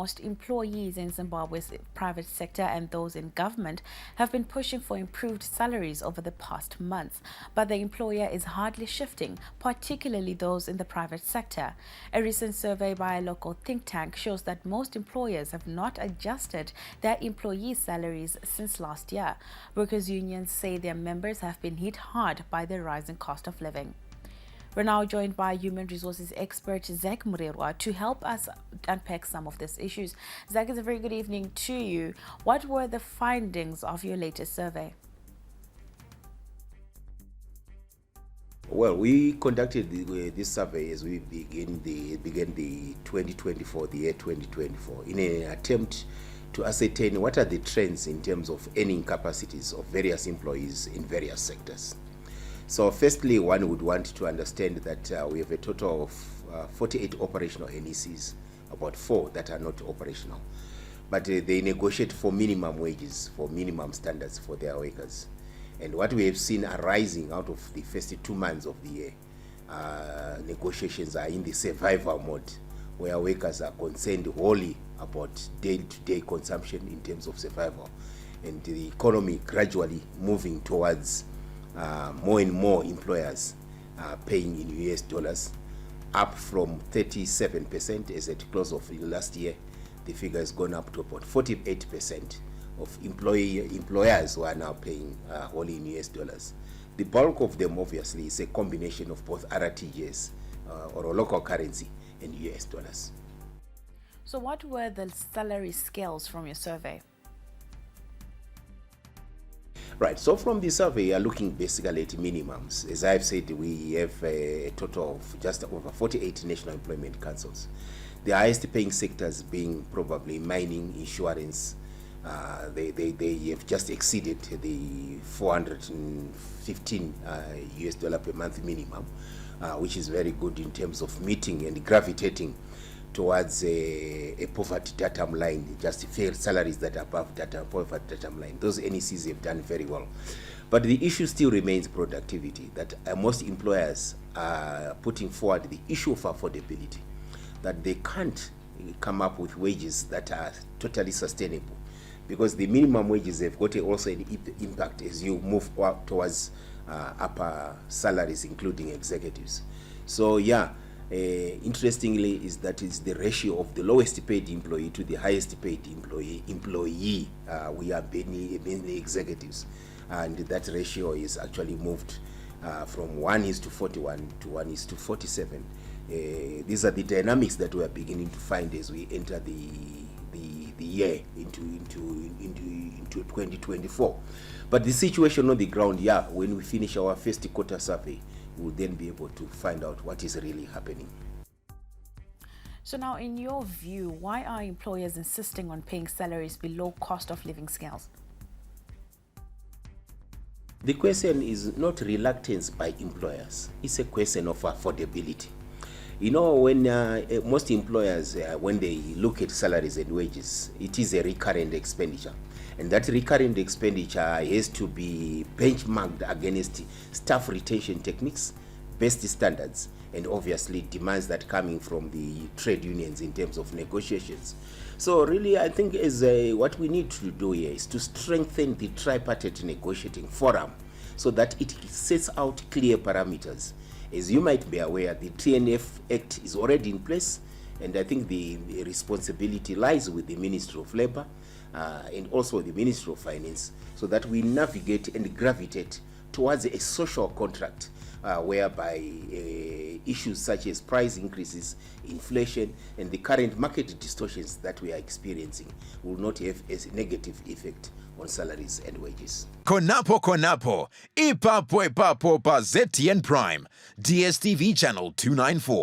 Most employees in Zimbabwe's private sector and those in government have been pushing for improved salaries over the past months, but the employer is hardly shifting, particularly those in the private sector. A recent survey by a local think tank shows that most employers have not adjusted their employees' salaries since last year. Workers' unions say their members have been hit hard by the rising cost of living. We're now joined by human resources expert Zach Murerwa to help us unpack some of these issues. Zach, it's a very good evening to you. What were the findings of your latest survey? Well, we conducted this survey as we began the 2024, the year 2024, in an attempt to ascertain what are the trends in terms of earning capacities of various employees in various sectors. So firstly, one would want to understand that we have a total of 48 operational NECs, about 4 that are not operational. But they negotiate for minimum wages, for minimum standards for their workers. And what we have seen arising out of the first 2 months of the year, negotiations are in the survival mode, where workers are concerned wholly about day-to-day consumption in terms of survival, and the economy gradually moving towards more and more employers paying in US dollars, up from 37% as at close of last year. The figure has gone up to about 48% of employers who are now paying only in US dollars. The bulk of them obviously is a combination of both RTGS or a local currency and US dollars. So what were the salary scales from your survey? Right, so from the survey, we are looking basically at minimums. As I've said, we have a total of just over 48 national employment councils. The highest paying sectors being probably mining, insurance. They have just exceeded the 415 US dollar per month minimum, which is very good in terms of meeting and gravitating towards a poverty datum line, just fair salaries that are above poverty datum line. Those NECs have done very well. But the issue still remains productivity, that most employers are putting forward the issue of affordability, that they can't come up with wages that are totally sustainable, because the minimum wages have got also an impact as you move towards upper salaries, including executives. So yeah, interestingly is that is the ratio of the lowest paid employee to the highest paid employee. We are mainly executives, and that ratio is actually moved from 1:41 to 1:47. These are the dynamics that we are beginning to find as we enter the year into 2024. But the situation on the ground, yeah, when we finish our first quarter survey, we'll then be able to find out what is really happening. So now, in your view, why are employers insisting on paying salaries below cost of living scales? The question is not reluctance by employers. It's a question of affordability. You know, when most employers, when they look at salaries and wages, it is a recurrent expenditure. And that recurrent expenditure has to be benchmarked against staff retention techniques, best standards, and obviously demands that coming from the trade unions in terms of negotiations. So really, I think what we need to do here is to strengthen the tripartite negotiating forum so that it sets out clear parameters. As you might be aware, the TNF Act is already in place, and I think the responsibility lies with the Ministry of Labour and also the Ministry of Finance, so that we navigate and gravitate towards a social contract whereby issues such as price increases, inflation, and the current market distortions that we are experiencing will not have a negative effect on salaries and wages. Konapo, ipapo pa ZTN Prime, DSTV channel 294.